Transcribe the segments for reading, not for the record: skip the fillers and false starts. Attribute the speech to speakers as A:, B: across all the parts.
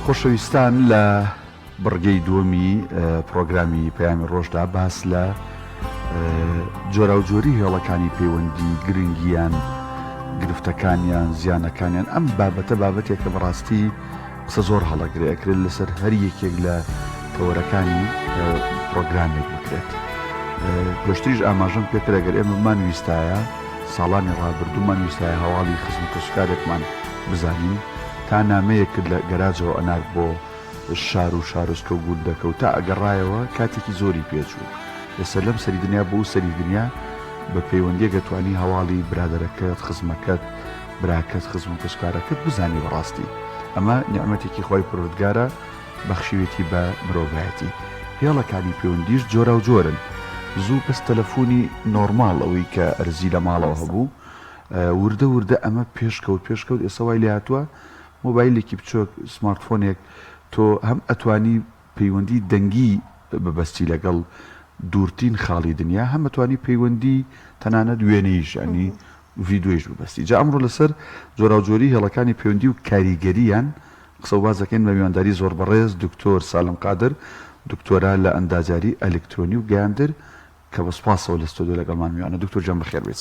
A: خۆشەویستان لە بڕگەی دووەمی پرۆگرامی پەیامی ڕۆژدا باس لە جۆرا و جۆری هێڵەکانی پەیوەندی گرنگیان گرفتەکانیان زیانەکانیان ئەم بابەتێکە بەڕاستی قسە زۆر هەڵەگرێکرێت لەسەر هەر یەکێک لە تەوەرەکانی پرۆگرامێک بکرێت. گەشتریش ئاماژەم پێکرا گەر ئێمەمان ویستایە ساڵانی ڕابردوومان ویستایە هەواڵی خزم کەسوکارێکمان بزانین تا نامەیەک کرد لە گەراجەوە ئەناک بۆ شار و شارۆچکە و گوندەکە تا ئەگەڕایەوە کاتێکی زۆری پێچوو لەسەر لەم سەری دنیا بۆ سەری دنیا بە پەیوەندیە گەتوانی هەواڵی برادەرەکەت خزمەکەت براکەت خزم و کەسوکارەکەت بزانی بەڕاستی ئەمە نیعمەتێکی خۆی پروردگارە بەخشیوێتی بە مرۆڤایەتی. هێڵەکانی پەیوەندیش جۆرا و جۆرن زوو بەس تەلەفۆنی نۆرماڵ ئەوەی کە ئەرزی لە ماڵەوە هەبوو وردە وردە ئەمە پێشکەوت ئێستا وای لێ هاتووە مۆبایلێکی بچۆک سمارتفۆنێک تۆ هەم ئەتوانی پەیوەندی دەنگی ببەستی لەگەڵ دوورترین خاڵی دنیا هەم ئەتوانی پەیوەندی تەنانەت وێنەیش ینی ڤیدۆیش ببەستی. جا ئەمڕۆ لەسەر جۆرا و جۆری هێڵەکانی پەیوەندی و کاریگەریان قسە و بازەکەین بە میوانداری زۆر بەڕێز دکتۆر سالم قادر دکتۆرا لە ئەندازیاری ئەلکترۆنی و گەیاندر کە بە سوپاسەوە لە ستۆدیۆ لەگەڵمان میوانە. دکتۆر جەم بەخێر بێت.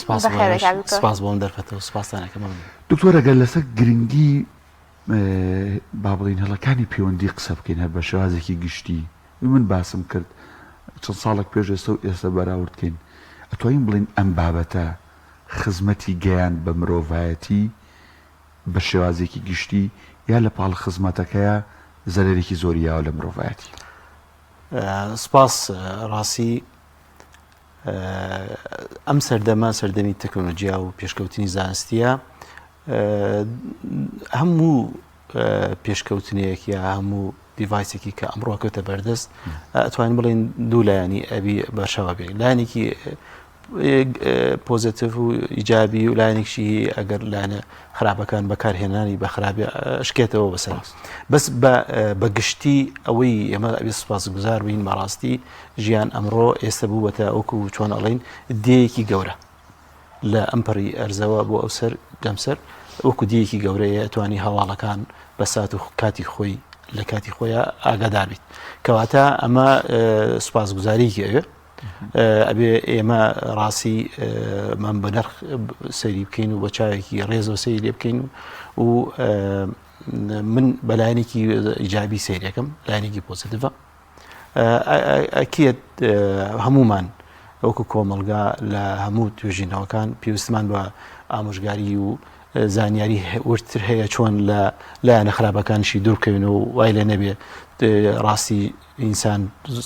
B: سپاس بۆم دەرفەتەوە سپاسانەکەم.
A: دکتۆر ئەگەر لەسەر گرنگی با بڵین هەڵەکانی پەیوەندی قسە بکەین هەر بە شێوازێکی گشتی من باسم کرد چەند ساڵێک پێش ئێستا بەراوردکەین ئەتوانین بڵین ئەم بابەتە خزمەتی گەیان بە مرۆڤایەتی بە شێوازێکی گشتی یا لە پاڵ خزمەتەکەیە زەرێکی زۆریاوە لە مرۆڤایەتی.
B: سپاس ڕاستی ئەم سەردەما سەردەمی تەکنۆلۆژیا و پێشکەوتنی زانستیە هەموو پێشکەوتنەیەک یا هەموو دیڤایسێکی کە ئەمڕۆ کەوتە بەردەست ئەتوانین بڵێن دوو لایانی ئەبی بەشەوە بێ لایەنێکی پۆزیتیڤ و ئیجابی و لایەنێکشی ئەگەر لایەنە خراپەکان بەکارهێنانی بە خراپی شکێتەوە بەسەر بەس بە گشتی ئەوەی ئێمە ئەبێ سوپاسگوزار بین بەڕاستی ژیان ئەمڕۆ ئێستا بوو بەتە ئەوکو چۆن ئەڵێن دێیەکی گەورە لە ئەمپەڕی ئەرزەوە بۆ ئەو سەر دەمسەر وەکو دیەکی گەورەیە ئەتوانی هەواڵەکان بە سات و کاتی خۆی لە کاتی خۆیان ئاگادار بیت کەواتە ئەمە سوپاسگوزاریکی ئەوێ ئەبێ ئێمە ڕاستی من بە نرخ سەیری بکەین و بە چاوێکی ڕێزەوە سەیری لێ بکەین و من بەلایەنێکی ئیجابی سەیرەکەم لایەنێکی پۆزیتیڤە ئەکێت هەمومان وەکو کۆمەلگا لە هەموو توێژینەوەکان پێویستمان بە ئامۆژگاری و زانیاری ورتر هەیە چۆن لە لایەنە خراپەکانشی دوورکەوین و وای لێ نەبێ ڕاستی ئینسان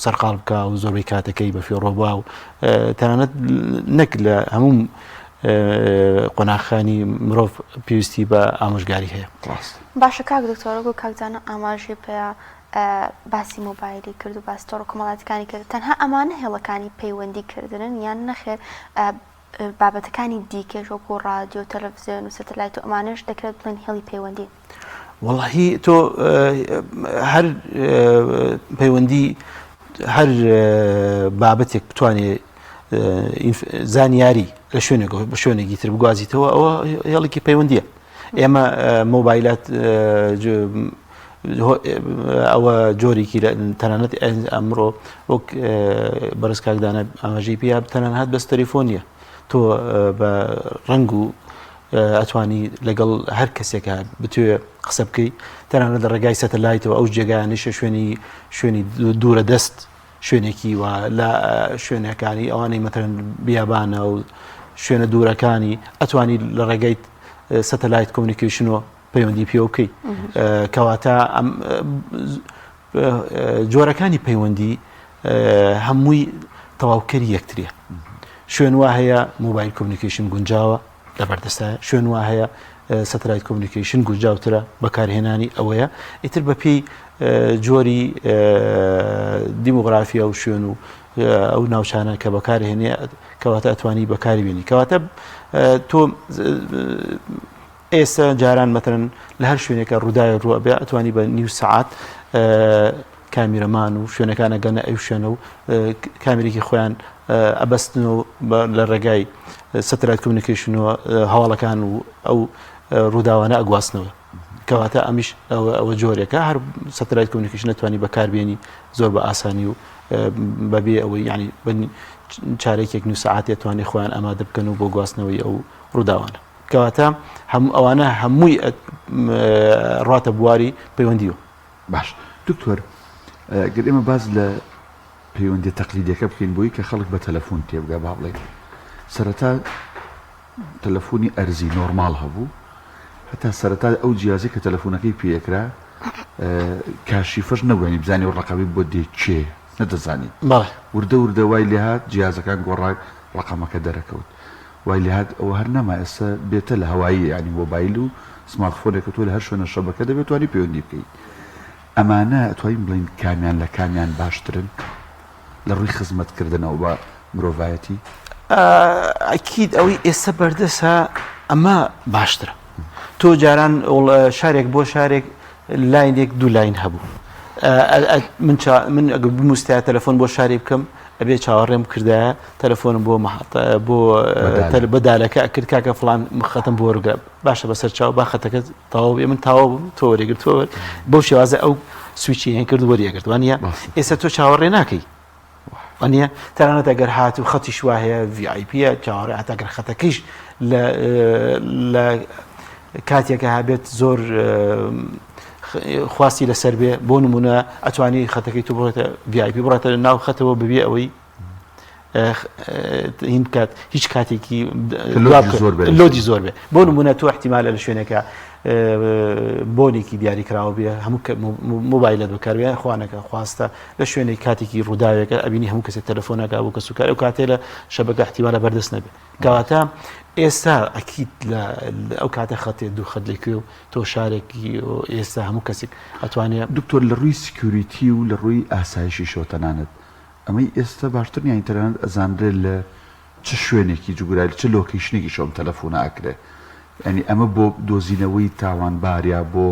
B: سەرقاڵ بکە و زۆربەی کاتەکەی بە فێڕۆبا و تەنانەت نەک لە هەموو قۆناغەکانی مرۆڤ پێویستی بە ئامۆژگاری هەیە.
C: باشە کاک دکتۆر و کاکزانە ئاماژی پێ باسی مۆبایلی کرد و باستۆڕ کۆمەڵاتەکانی کرد تەنها ئەمانە هێڵەکانی پەیوەندی کردن یان نەخێر بابەتەکانی دیکەش وەکو ڕادیۆ تەلەڤیزیۆن و سەتەلایت و ئەمانەش دەکرێت بڵێن هێڵی پەیوەندی.
B: وەڵاهی تۆ هەر پەیوەندی هەر بابەتێک بتوانێت زانیاری لە شوێنێکی تر بگوازیتەوە ئەوە هێڵێکی پەیوەندیە. ئێمە مۆبایلات ئەوە جۆرێکی تەنانەت ئەمڕۆ وەک بەڕێز کاکدانە ئاماژەی پێیا تەنانەت بەس تەلیفۆنیە تۆ بە ڕنگ و ئەتوانی لەگەڵ هەر کەسێکە بتوێ قسە بکەی تەنانەت لە ڕێگای سەتەلایتەوە ئەو جێگایانیشە شوێنی دوورە دەست شوێنێکی و لە شوێنەکانی ئەوانەی مەتەرەن بیابانە و شوێنە دوورەکانی ئەتوانی لە ڕێگەی سەتەلایت کۆمونیکیشنەوە پەیوەندی پێ بکەی کەواتە جۆرەکانی پەیوەندی هەمووی تەواوکەری یەکتریە. شوێن وا هەیە مۆبایل کۆمونیکیشن گونجاوە لە بەردەستایە شوێن وا هەیە سەتەلایت کۆمونیکیشن گونجاوترە بەکارهێنانی ئەوەیە ئیتر بەپێی جۆری دیمۆغرافیا و شوێن و ئەو ناوچانە کە بەکارهێنێ کەواتە ئەتوانی بەکاری بێنی کەواتە تۆ ئێستا جاران مەتەرەن لە هەر شوێنێکە ڕووداوی ڕوە بێ ئەتوانی بە نیو سەعات کامیرەمان و شوێنەکانە گەنە ئەو شوێنە و کامێرێکی خۆیان ئەبەستنەوە لە ڕێگای سەتەلایت کۆمونیکیشنەوە هەواڵەکان و ئەو ڕووداوانە ئەگواستنەوە کەواتە ئەمیش ئەوە جۆرێکە هەر سەتەلایت کۆمونیکیشن نەتوانی بەکاربێنی زۆر بە ئاسانی و بەبێ ئەوەی ینی چارێکێک نو ساعات توانێت خۆیان ئامادە بکەن و بۆ گواستنەوەی ئەو ڕووداوانە کەواتە ئەوانە هەمووی ڕاتە بواری پەیوەندیوە.
A: باش دکتۆر گەر ئێمە باز لە پەیوەندی تەقلیدیەکە بکەین بۆی کە خەڵک بە تەلەفۆن تێبگا با بڵێ سەرەتا تەلەفۆنی ئەرزی نۆرمال هەبوو هەتا سەرەتا ئەو جیازی کە تەلەفۆنەکەی پێکرا کاشیفەش نەبووێنی بزانانی و ڕقەبی بۆ دێکێ نەدەزانی وردە وای لێهات جیازەکان گۆڕای ڕقەمەکە دەرەکەوت وای لێهات ئەوە هەر نەما ئێستا بێتە لە هەوایی ینی مۆبایل و سمارتفۆنێکە تۆ لە هەر شوێنە شەبەکە دەبێت توانی پەیوەندی بکەیت ئەمانە ئەتوانین بڵین کامیان لە کامیان باشترن لە ڕووی خزمەتکردنەوە بە مرۆڤایەتی
B: ئەکید ئەوەی ئێستا بەردەسە ئەمە باشترە تۆ جاران شارێک بۆ شارێک لاینێک دوو لاین هەبوو من ئەگە بموستای تەلەفۆن بۆ شاری بکەم ئەبێ چاوەڕێم کردایە تەلەفۆنم بۆ بۆ بەدالەکە ئەکرد کاکە فڵان خەتم بۆ وەرگرە باشە بەسەر چاو با خەتەکە تەواو بێ من تەواو بوو تۆ وەرێگرتووە بەو شێوازە ئەو سویچی هێن کرد وەریەگرت وانە ئێستا تۆ چاوەڕێ ناکەی وانە تەنانەت ئەگەر هات و خەتی شوا هەیە VIP چاوەڕێ هاتاگەر خەتەکەیش لە کاتێکە هابێت زۆر خواستی لەسەر بێ بۆ نمونە ئەتوانی خەتەکەی تو بڕێتە VIP بڕێتە ناو خەتەوە ببێ ئەوەی هین کات هیچ کاتێکی لۆدی زۆر بێ بۆ نمونە تو احتیمالە لە شوێنەکە بۆنێکی دیاری کراوە بێ هەموو مۆبایلت بەکاربێ خوانەکە خواستە لە شوێنێک کاتێکی ڕووداوێکە ئەبینی هەموو کەسێک تەلەفۆنەکە بۆ کەسوکار ئەو کاتێ لە شەبەکە احتیمالە بەردەست نەبێ کەواتە ئێستا ئەکید ئەو کاتە خەتێ دوو خەت لەکوێ و تۆ شارێکی ئێستا هەموو کەسێک ئەتوانێت
A: دکتۆر لە ڕووی سکیوریتی و لە ڕووی ئاسایشی شۆتەنانت ئەمەی ئێستا باشتر یان ئینتەرنێت ئەزانرێت لە چ شوێنێکی جوگرای چ لۆکیشنێکی شۆم تەلەفۆنە ئاکرێ ینی ئەمە بۆ دۆزینەوەی تاوانباریا بۆ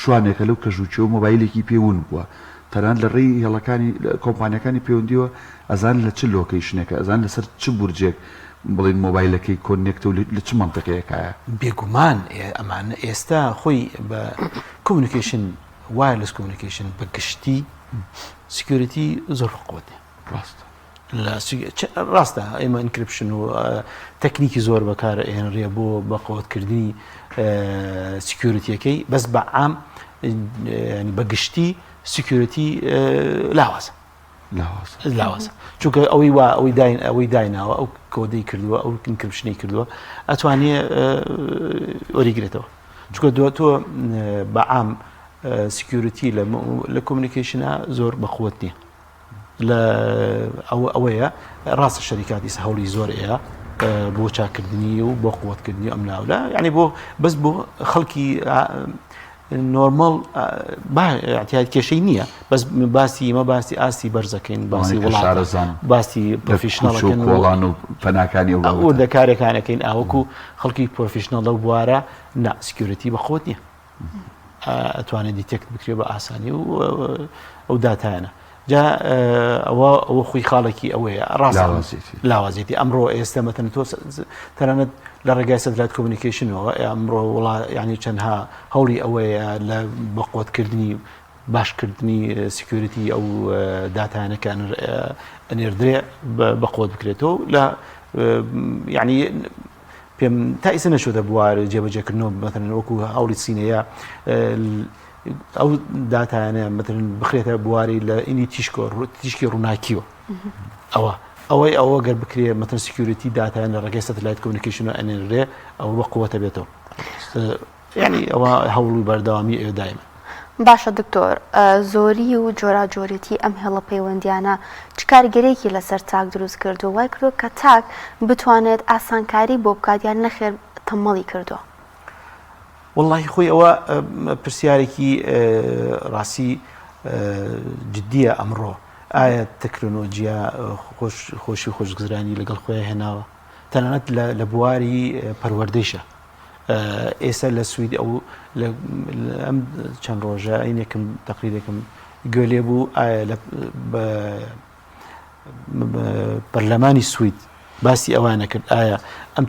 A: شوانێکە لەو کەژووچی و مۆبایلێکی پێون بووە تەنان لە ڕێی هێڵەکانی کۆمپانیەکانی پەیوەندیەوە ئەزان لە چ لۆکیشنێکە ئەزان لەسەر چ بورجێک بڵین مۆبایلەکەی کۆنێکتە و لە چ منتەقەیەکایە
B: بێگومان ئەمانە ئێستا خۆی بە کۆمونیکیشن وایرلس کۆمونیکیشن بە گشتی سکیوریتی زۆر قوتێ ڕاستە ئێمە ئینکریپشن و تەکنیکی زۆر بەکارە هێنرێ بۆ بەقوتکردنی سکیوریتیەکەی بەس بە عام بە گشتی سکیوریتی لاوازە چونکە ئەوەی دایناوە ئەو کۆدەی کردووە ئەو ئینکریپشنی کردووە ئەتوانێ وەریگرێتەوە چونکە تۆ بە عام سکیوریتی لە کۆمونیکیشنە زۆر بەقوت نییە ئەوەیە ڕاستە شەریکاتی هەوڵی زۆر ئەیە بۆ چاکردنی و بۆ قوتکردنی ئەم ناولە یعنی بەس بۆ خەڵکی نۆرمال احتیاج کێشەی نییە بەس باسی ئاستی بەرزەکەین باسی وڵات باسی پرۆفیشناڵەکەن
A: وڵان و پەناکانی
B: و دەکارێکانەکەین ئاوەکو خەڵکی پرۆفیشناڵ لەو بوارە نا سکیوریتی بەخۆت نییە ئەتوانێت دیتێکت بکرێ بە ئاسانی و ئەو داتایانە جا ئەوە خۆی خاڵێکی ئەوەیە ڕاست لاوازێتی ئەمڕۆ ئێستا مەتەن تۆ تەنانەت لە ڕێگای سەتەلایت کۆمونیکیشنەوە ئەمڕۆ ینی چەندها هەوڵی ئەوەیە لە بەقوتکردنی باشکردنی سکیوریتی ئەو داتایانەکە ئەنێردرێ بەقوت بکرێتەوە لە ینی پێم تا ئێستا نەشۆتە بوارە جێبەجێکردنەوە مەتەن وەکو هەوڵی سینەیە ئەو داتایانە مەتەن بخرێتە بواری لە ئینی تیشکی ڕووناکیوە ئەوە گەر بکرێ مەتەن سکیوریتی داتایان لە ڕێگەی سەتەلایت کۆمونیکیشنەوە ئەنێرێ ئەوە بە قووەتە بێتەوە یعنی ئەوە هەوڵی بەردەوامی ئێوە دایمە.
C: باشە دکتۆر زۆری و جۆراجۆرێتی ئەم هێڵە پەیوەندیانە چ کاریگەرێکی لەسەر تاک دروست کردو وای کردو کە تاک بتوانێت ئاسانکاری بۆ بکات یان نەخێر تەمەڵی کردووە؟
B: واللهی خۆی ئەوە پرسیارێکی ڕاستی جددیە ئەمڕۆ ئایا تەکنۆلۆژیا خۆشی خۆشگوزرانی لەگەڵ خۆیان هێناوە تەنانەت لە بواری پەروەردەیشە ئێستا لە سوید ئەو ئەم چەند ڕۆژە عینێکم تەقریرێکم گوێ لێ بوو ئایا لە پەرلەمانی سوید باسی ئەوانە کرد ئایا ئەم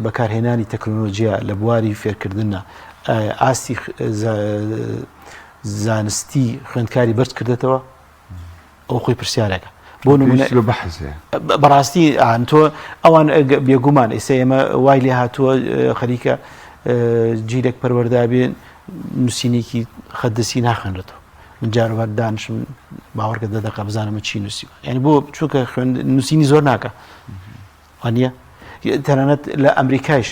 B: بەکارهێنانی تەکنۆلۆژیا لە بواری فێرکردنە ئاستی زانستی خوێندکاری بەرز کردێتەوە ئەو خۆی پرسیارێکە بۆ نمونە بەڕاستی تۆ ئەوان بێگومان ئێستا ئێمە وای لێ هاتووە خەریکە جیرێک پەروەردابێن نووسینێکی خەدەسی ناخوێنرێتەوە من جاروبار دانشم باوەڕکە دەدەقە بزانمە چی نووسیوە یعنی بۆ چونکە نووسینی زۆر ناکە وانە تەنانەت لە ئەمریکایش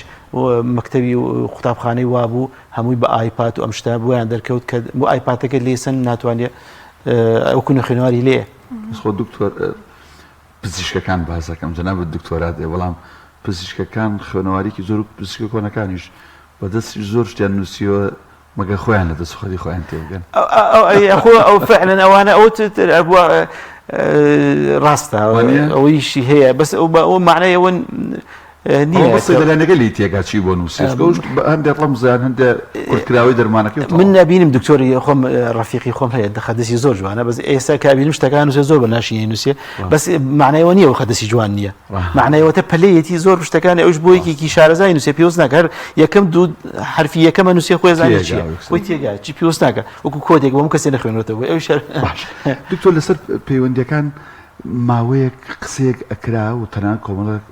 B: مەکتەبی قوتابخانەی وابوو هەمووی بە ئایپات و ئەم شتە بۆیان دەرکەوت کە بۆ ئایپاتەکە لێسن ناتوانێت ئەوکو خوێنەواری لێ
A: خۆ دکتۆر پزیشکەکان بازەکەم جەناب دکتۆرات بەڵام پزیشکەکان خوێنەوارێکی زۆر و پزیشکە کۆنەکانیش بەدەستی زۆر شتیان نووسیوە مەگە خۆیان لە دەست خۆی خۆیان تێبگەن
B: ئەو فعلەن ئەوانە ئەو ڕاستە ئەوەیشی هەیە بەس ئەو معنەیەوە
A: لەگەلی تێگاچی بۆ نووسێت هەندێک ڕەمزیان هەندە کورتکراوی دەرمانەکە
B: من نبینم دکتۆری خۆم ڕەفیقی خۆم هەیە دەخەدەسی زۆر جوانە بەس ئێستا کابینم شتەکان نووسێ زۆر بە ناشینی نووسێ بەس معنەیەوە نییە و خەدەسی جوان نییە معنەیەوەتە پەلەیەتی زۆر شتەکانی ئەوش بۆ یەکێکی شارەزای نووسێ پێوەست ناکە یەکەم دوو حرفی یەکەمە نووسێ خۆی زانێت چییە خۆی تێگا چی پێوەست ناکە وەکو کۆدێک بۆم کەسێ نەخوێنێتەوە ئەو شەر
A: دکتۆر لەسەر پەیوەندیەکان ماوەیەک قسەیەک ئەکرا و تەنان کۆمەڵک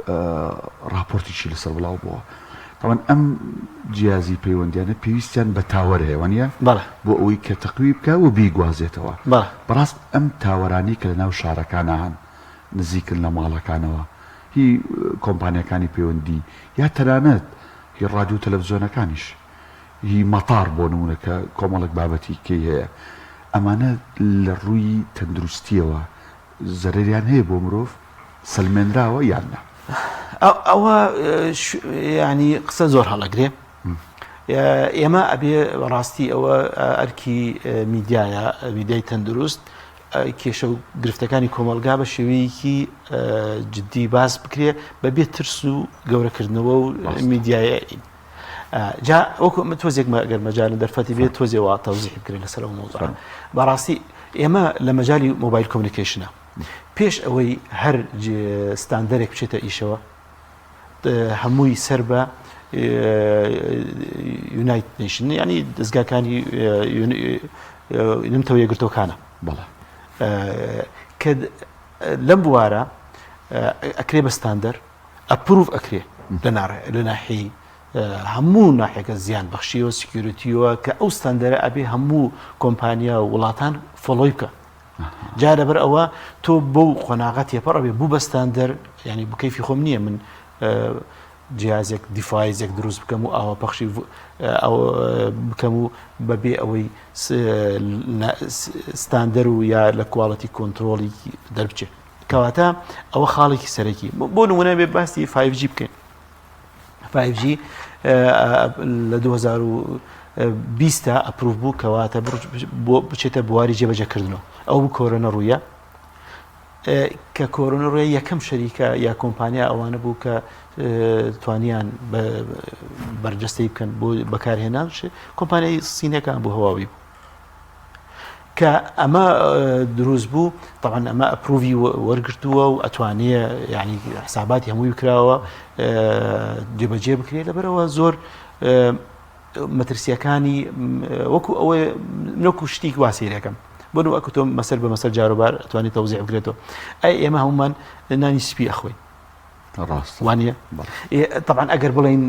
A: راپۆرتیشی لەسەر بڵاو بووە تاوان ئەم جیازی پەیوەندیانە پێویستیان بە تاوەر هەیە وانە بۆ ئەوەی کە تەقوی بکە و بیگوازێتەوە بەڕاست ئەم تاوەرانی کە لە ناو شارەکانە هەن نزیکن لە ماڵەکانەوە هی کۆمپانیەکانی پەیوەندی یا تەنانەت هی ڕادیو تەلەڤیزۆنەکانیش هی مەتار بۆ نمونە کە کۆمەڵک بابەتی کەی هەیە ئەمانە لە ڕووی تەندروستیەوە زەرریان هەیە بۆ مرۆڤ سەلمێنراوە یاننا
B: ئەوە ینی قسە زۆر هەڵەگرێ ئێمە ئەبێ ڕاستی ئەوە ئەرکی میدیایە میدیای تەندروست کێشە و گرفتەکانی کۆمەلگا بە شێوەیەکی جددی باس بکرێ بەبێ ترس و گەورەکردنەوە و میدیایە جا وەکو تۆزێک ئەگەر مەجال دەرفەتی بێت تۆزێەوە تەوزیح بکرێت لەسەر ئەو مۆزوع بەڕاستی ئێمە لە مەجای مۆبایل کۆمیونیکیشنە پێش ئەوەی هەر ستاندەرێک بچێتە ئیشەوە هەمووی سەر بە یونایت نیشن ینی دەستگاکانی نمتەوە یەکگرتوەکانە
A: بەڵێ
B: کە لەم بوارە ئەکرێ بە ستاندەر ئەپروف ئەکرێ لە ناحی هەموو ناحێکە زیان بەخشیەوە سکیورتیەوە کە ئەو ستاندەرە ئەبێ هەموو کۆمپانیا و وڵاتان فۆلۆی بکە جا لەبەر ئەوە تۆ بەو قۆناغەت تێپەڕ ئەبێ بوو بە ستاندەر ینی بکەیفی خۆم نییە من جیازێک دیفایزێک دروست بکەم و ئاوا پەخشی بکەم و بەبێ ئەوەی ستاندەر و یا لە کواڵەتی کۆنتترۆلی دەربچێت کەواتە ئەوە خاڵێکی سەرەکی بۆ نمونە بێ باسی 5G بکەین 5G لە 2020 ئەپروف بوو کەواتە بچێتە بواری جێبەجێکردنەوە ئەو بوو کۆرۆنە ڕوویە کە کۆرۆنە ڕوویە یەکەم شەریکە یا کۆمپانیا ئەوانە بوو کە توانیان بەرجەستەی بکەن بۆ بەکارهێنان کۆمپانیای سینەکان بۆ هەواوی بوو کە ئەمە دروست بوو طبعا ئەمە ئەپرووی وەرگرتووە و ئەتوانێ ینی حساباتی هەمووی بکراوە جێبەجێ بکرێت لەبەرەوە زۆر مەترسیەکانی وەکو ئەوەی نەکو شتێک واسیرەکەم بۆ ئەکو تۆ مەسەر بە مەسەر جاروبار ئەتوانێت تەوزیع بکرێتەوە ئەی ئێمە هەمومان نانی سپی ئەخۆین
A: ڕاست
B: وانە طبعا ئەگەر بڵین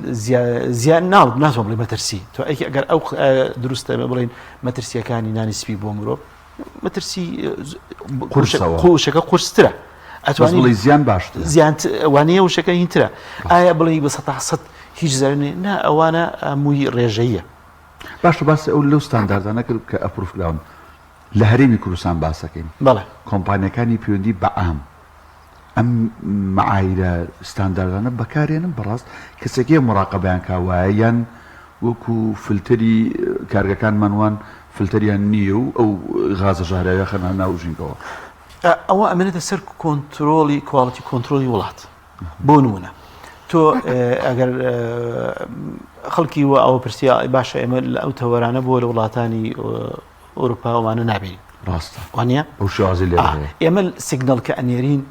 B: زیان ناتوان بڵێ مەترسی تۆ ئەگەر ئەو دروستە بڵین مەترسیەکانی نانی سپی بۆ مرۆڤ مەترسی قوشەکە قورسترە
A: ئەتوانی زیان باشتر
B: زیان وانەیە وشەکە هینترە ئایا بڵێ بە 100% هیچ زەرنێ نا ئەوانە هەمووی ڕێژەیە
A: باشە باس ئەو لەو ستانداردانە کرد کە ئەپروفراون لە هەرێمی کوردستان باسەکەین
B: بەڵێ
A: کۆمپانیەکانی پەیوەندی بەعام ئەم معایرە ستانداردانە بەکارێنن بەڕاست کەسێکی مڕاقەبەیان کاوایە یان وەکو فلتەری کارگەکانمانوان فلتەریان نییە و ئەو غازە ژاراویە خەنا ناو ژینگەوە
B: ئەوە ئەمێنێتە سەر کۆنتترۆلی کواڵیتی کۆنتترۆلی وڵات بۆ نمونە تۆ ئەگەر خەڵکی وە ئەوە پرسیە باشە ئێمە ئەو تەوەرانە بۆ لە وڵاتانی ئەوروپاوانە نابین
A: ڕاستە
B: وانە
A: ئەو شازی لێ
B: ئێمە سیگنەڵ کە ئەنێرین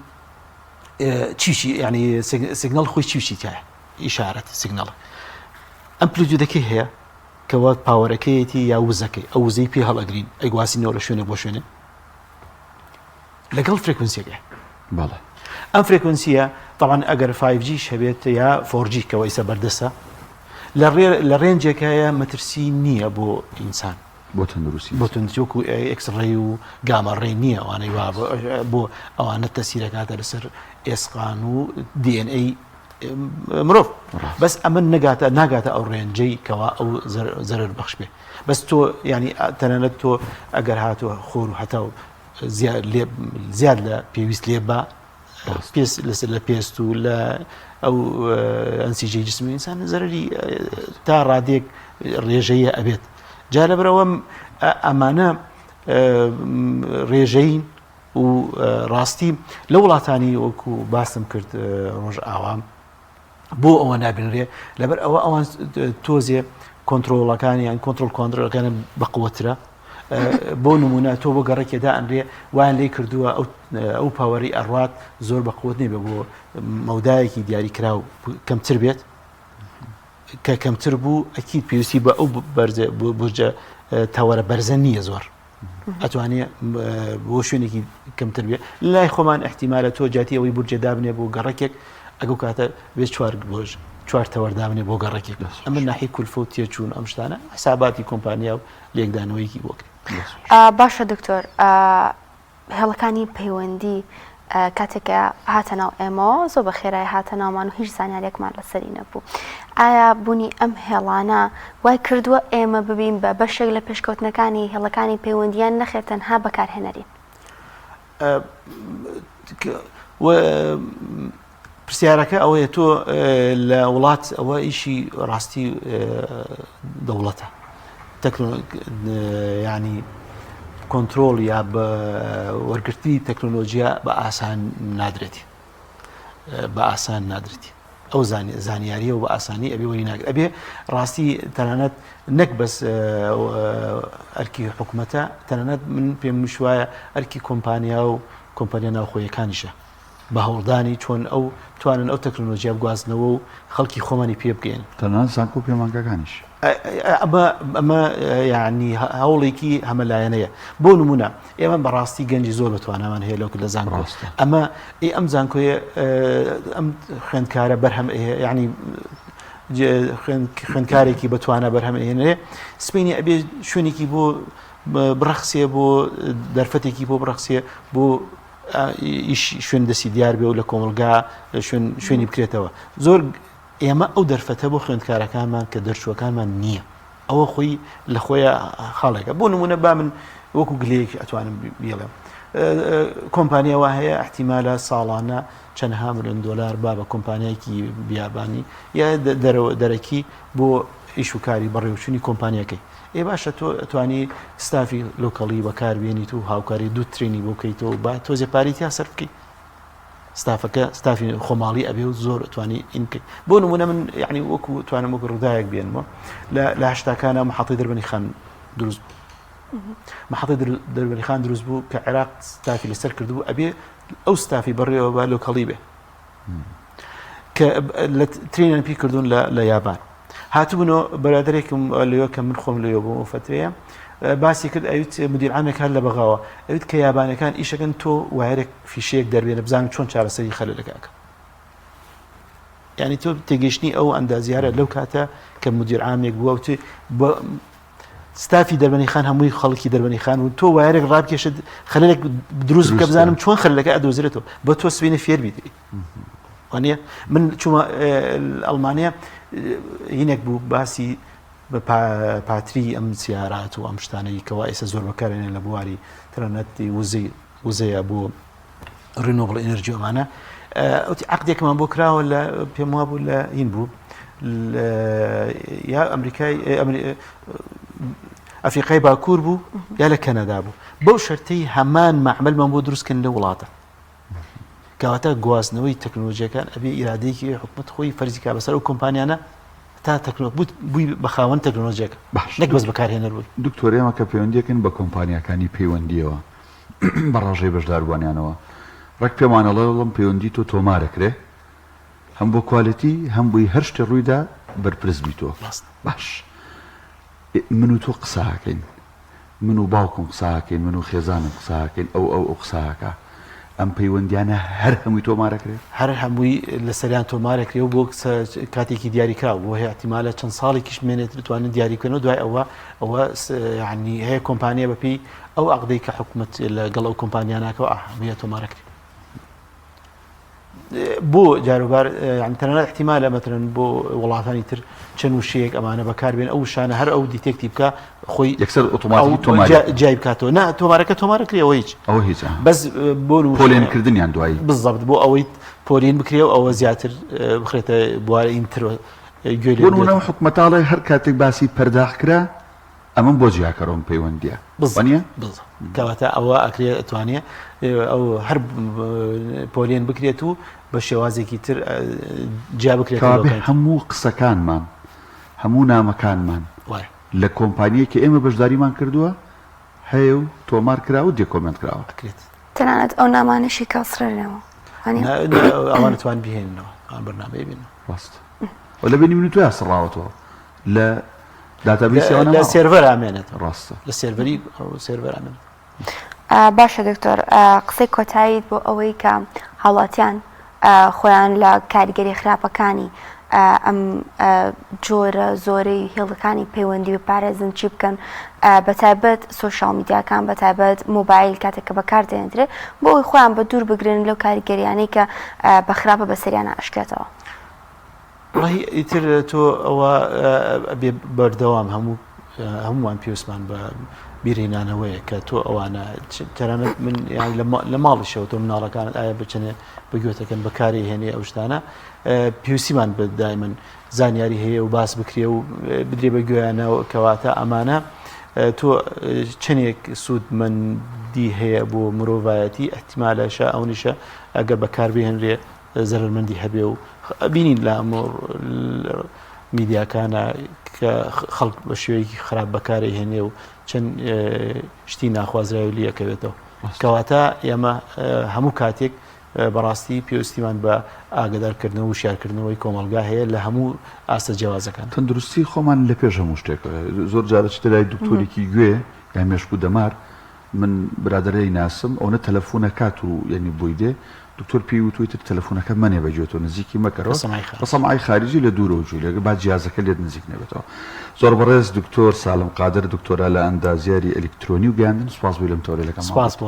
B: چیشی ینی سیگنەڵ خۆی چیشی تایە ئیشارەت سیگنەڵ ئەمپلیتودەکەی هەیە کەوا پاوەرەکەیەتی یا وزەکەی ئەو وزەی پێ هەڵەگرین ئەیگواسینەوە لە شوێنە بۆ شوێنە لەگەڵ فرێکونسیەکە
A: بەڵێ
B: ئەم فرێکونسیە طبعا ئەگەر 5G هەبێت یا 4G کەەوە ئیسە بەردەسە لە ڕێنجێکایە مەترسی نییە بۆ ئینسان
A: بۆ تەندروستی
B: بۆ تونجۆک و ئەکسڕێ و گامەڕێ نییە ئەوانەی وا بۆ ئەوانە تەسیرەکاتە لەسەر ئێسقان و DNA مرۆڤ بەس ئەمە ناگاتە ئەو ڕێنجەی کەوا ئەو زەرر بەخش بێ بەس تۆ ینی تەنانەت تۆ ئەگەر هاتووە خۆر و هەتا و زیاد لە پێویست لێ بە لەسەر لە پێست و لە ئەو ئەنسیجی جسمی ئینسان زەرری تا ڕادێک ڕێژەیە ئەبێت جا لەبەرەوە ئەمانە ڕێژەین و ڕاستی لە وڵاتانی وەکو باسم کرد ڕۆژ ئاوام بۆ ئەوە نابێنرێ لەبەر ئەوە ئەوان تۆزێ کۆنتترۆلەکانی یان کۆنتترۆلەکانە بەقوترە بۆ نمونە تۆ بۆ گەڕێکێدا ئەندێ وایان لێ کردووە ئەو پاوەری ئەڕات زۆر بەقوت نیە بۆ مەودایەکی دیاریکرا و کەمتر بێت کە کەمتر بوو ئەکیید پێویستی بە ئەو بورجە تاوەرە بەرزە نییە زۆر ئەتوانێت بۆ شوێنێکی کەمتر بێت لای خۆمان احتیمالە تۆ جاتی ئەوەی بورجە دابنێ بۆ گەڕێکێک ئەگەو کاتە بێت چوار تەوەردابنێ بۆ گەڕێکێک ئەمە ناحی کولفە و تێچوون ئەم شتانە حساباتی کۆمپانیا و لێکدانەوەیکی بۆکرێت
C: باشە دکتۆر هێڵەکانی پەیوەندی کاتێکە هاتە ناو ئێمەوە زۆر بە خێرای هاتە ناومان و هیچ زانیارێکمان لەسەری نەبوو ئایا بوونی ئەم هێڵانە وای کردووە ئێمە ببین بە بەشێک لە پێشکەوتنەکانی هێڵەکانی پەیوەندیان نەخێت تەنها بەکارهێنەرین
B: پرسیارەکە ئەوەیە تۆ لە وڵات ئەوە ئیشی ڕاستی دەوڵەتە ینی کۆنتترۆل یا بە وەرگرتنی تەکنۆلۆژیا بە ئاسان نادرێتی بە ئاسان نادرێتی ئەو زانیاریە و بە ئاسانی ئەبێ وەی ناگرێت ئەبێ ڕاستی تەنانەت نەک بەس ئەرکی حکوومەتە تەنانەت من پێم وایە ئەرکی کۆمپانیا و کۆمپانیا ناوخۆیەکانیشە بە هەوڵدانی چۆن ئەو توانن ئەو تەکنۆلۆژیا بگوازنەوە و خەڵکی خۆمانی پێ بگەین
A: تەنان سانکۆ پەیمانگەکانیش
B: ئەمە یعنی هەوڵێکی هەمەلایەنەیە بۆ نمونە ئێمە بەڕاستی گەنجی زۆر بەتوانامان هەیە لەوکە لە زانکۆ ئەمە ئەم زانکۆیە ئەم خوێندکارە بەرهەم ینی خوێندکارێکی بەتوانە بەرهەم هێنێ سپینی ئەبێ شوێنێکی بۆ بڕەخسێ بۆ دەرفەتێکی بۆ بڕەخسێ بۆ شوێن دەستی دیار بێ و لە کۆمەلگا شوێنی بکرێتەوە زۆر ئێمە ئەو دەرفەتە بۆ خوێندکارەکانمان کە دەرچووەکانمان نییە ئەوە خۆی لە خۆیە خاڵێکە بۆ نمونە با من وەکو گلەیەکی ئەتوانم بێڵێم کۆمپانیاوە هەیە احتیمالە ساڵانە چەندها ملیۆن دۆلار با بە کۆمپانیایکی بیابانی یا دەرەکی بۆ ئیشوکاری بەڕێوچوونی کۆمپانیەکەی باشە تۆ ئەتوانی ستافی لۆکەڵی بەکاربیێنیت و هاوکاری دوو ترینی بۆ بکەیتەوە با تۆزێ پاریتیا سەر بکەیت ستافەکە ستافی خۆماڵی ئەبێ و زۆر ئەتوانی ئینکەیت بۆ نمونە من یعنی وەکو توانم وەکو ڕووداوێک بێنمەوە لە هەشتاکانە محەڵەتی دەربەنی خان دروست محەڵەتی دەربەنی خان دروست بوو کە عێراق ستافی لەسەر کردبوو ئەبێ ئەو ستافی بەڕێوە بە لۆکەڵی بێ کە لە ترینیان پێ کردوون لە یابان هاتوبوونەوە بەرادەرێکم لەوە کە من خۆم لەوە بۆ فترەیە باسی کرد ئەویت مدیر عامێکان لە بەغاوە ئەویت کە یابانەکان ئیشەکەن تۆ وایرێک فیشەیەک دەربێنە بزانم چۆن چارەسەری خەلەلەکەکە یعنی تۆ تێگەشتنی ئەو ئەندازیارە لەو کاتە کە مدیر عامێک بووە و ستافی دەربەنی خان هەمووی خەڵکی دەربەنی خان و تۆ وایرێک ڕابکێشت خەلەلێک دروست بکە بزانم چۆن خەلەلەکە ئەدۆزرێتەوە بە تۆ سوێنە فێر بیدری وانە من چوومە ئەڵمانیا هینێک بوو باسی بە پاتری ئەم سیارات و ئەم شتانەی کەوا ئێستا زۆر بەکارێنێ لە بواری تەنانەتی وزەیە بۆ ڕینۆڤڵ ئێنەرجی ئەمانە ئەوتی عەقدێکمان بۆ کراوە لە پێم وا بوو لە هین بوو یا ئەمریکای ئەفریقای باکوور بوو یا لە کەنەدا بوو بەو شەرتەی هەمان مەعمەلمان بۆ دروستکردن لە وڵاتە کەواتە گواستنەوەی تەکنۆلۆژیەکان ئەبێ ئیرادەیەکی حکومەت خۆی فەرزی کا بەسەر ئەو کۆمپانیانە تا بووی بە خاوەن تەکنۆلۆژیەکە نەک بەس بەکارهێنەر بووی
A: دکتۆر ئێمە کە پەیوەندیەکەن بە کۆمپانیەکانی پەیوەندیەوە بە ڕێژەی بەشداربوونیانەوە ڕێک پێمانەڵەڵم پەیوەندی تۆ تۆمارەکرێ هەم بۆ کوالیتی هەم بووی هەر شتێ ڕوویدا بەرپرس بیتەوە باش من و تۆ قساکەین من و باوکم قساکەین من و خێزانم قساکەین ئەو قساکە ئەم پەیوەندیانە هەر هەمووی تۆمارەکرێت
B: هەر هەمووی لە سەریان تۆمارەکرێ و بۆ کاتێکی دیاریکرا بۆ هەیە احتیمالە چەند ساڵێکیش مێنێت بتوانن دیاریکردن و دوای ئەوە یعنی هەیە کۆمپانیا بەپی ئەو عقدەی کە حکوومەت لەگەڵ ئەو کۆمپانیاناکەەوە هەموویە تۆمارەکرێت بۆ جاروبار یعنی تەنانەت احتیمالە مەترن بۆ وڵاتانی تر چەند وشەیەک ئەمانە بەکاربێن ئەو شانە هەر ئەو دیتێکتی بکە خۆی
A: یەکسەر ئۆتۆماتیکی تۆمار
B: جای بکاتەوە نا تۆمارەکرێەوە هیچ
A: ئەوە هیچ
B: بەس بۆ
A: پۆلێنکردنیان دوایی
B: بالضبط بۆ ئەوەی پۆلین بکرێ و ئەوە زیاتر بخرێتە بوارە ئینتر
A: گوێ حکومەتاڵی هەر کاتێک باسی پەرداخکرا ئەمە بۆ جیاکەڕۆم پەیوەندیە
B: بزانە کەواتە ئەوە ئەکرێ ئەتوانێت ئەو هەر پۆلێن بکرێت و بە شێوازێکی تر جیا بکرێت
A: هەموو قسەکانمان هەموو نامەکانمان لە کۆمپانیە کە ئێمە بەشداریمان کردووە هەیە و تۆمار کرا و دێکۆمنت کراوە
B: ئەکرێت
C: تەنانەت ئەو نامانەشی کەسرێنەوە
B: ئەوانتوان بهێننەوە ئەم بەرنامەیە بێنەوە
A: ڕاست و لە بینی من توی سڕاوەتەوە لە داتابیسیەوە
B: لە سێرڤەر ئامێنێت
A: ڕاستە
B: لە سێرڤەری سێرڤەر ئامێنێت
C: باشە دکتۆر قسەی کۆتاییت بۆ ئەوەی کە هاوڵاتیان خۆیان لە کاریگەری خراپەکانی ئەم جۆرە زۆرەی هێڵەکانی پەیوەندی بپارێزن چی بکەن بەتایبەت سۆشیال میدیاکان بەتایبەت مۆبایل کاتێککە بەکاردێنێترێت بۆ ئەوی خۆیان بە دوور بگرن لەو کاریگەریانەی کە بە خراپە بەسەریانە ئەشکێتەوە
B: ڕای ئیتر تۆ ئەوە بێ بەردەوام هەمووان پێویستمان بە بیرهێنانەوەیە کە تۆ ئەوانە تەنانەت من لە ماڵیشەوە تۆ مناڵەکانت ئایا بچنێ بەگوێتەکەن بەکاری هێنێ ئەو شتانە پێویستیمان بە دایمەن زانیاری هەیە و باس بکرێ و بدرێ بە گوێیانەوە کەواتە ئەمانە تۆ چەندێک سوودمەندی هەیە بۆ مرۆڤایەتی احتیمالەشە ئەوونیشە ئەگەر بەکاربهێنرێ زەرمەندی هەبێ و بینین لە میدیاکانە کە خەڵک بە شێوەیەکی خراپ بەکاری هێنێ و چەند شتی ناخوازراوی لەکەوێتەوە کەواتە ئێمە هەموو کاتێک بەڕاستی پێویستیمان بە ئاگدارکردنەوە و شیارکردنەوەی کۆمەلگا هەیە لە هەموو ئاستە جیاوازەکان
A: تەندروستی خۆمان لە پێش هەموو شتێک زۆر جارە لای دکتۆرێکی گوێ یا مێشک و دەمار من برادەرەی ناسم ئەوە تەلەفۆنە کات و یعنی بۆی دێ دکتۆر پێی وتویتر تەلەفۆنەکە منێ بەگوێتەوە نزیکی مەکەرەوە بەسەمای خارجی لە دوورەوە جووی لەگە با جیازەکە لێت نزیک نەبێتەوە زۆر بەڕێز دکتۆر سالم قادر دکتۆرا لە ئەندازیاری ئەلکترۆنی و گەیاندن سوپاس بووی لەم تۆرێکەکەم
B: سپاس بۆ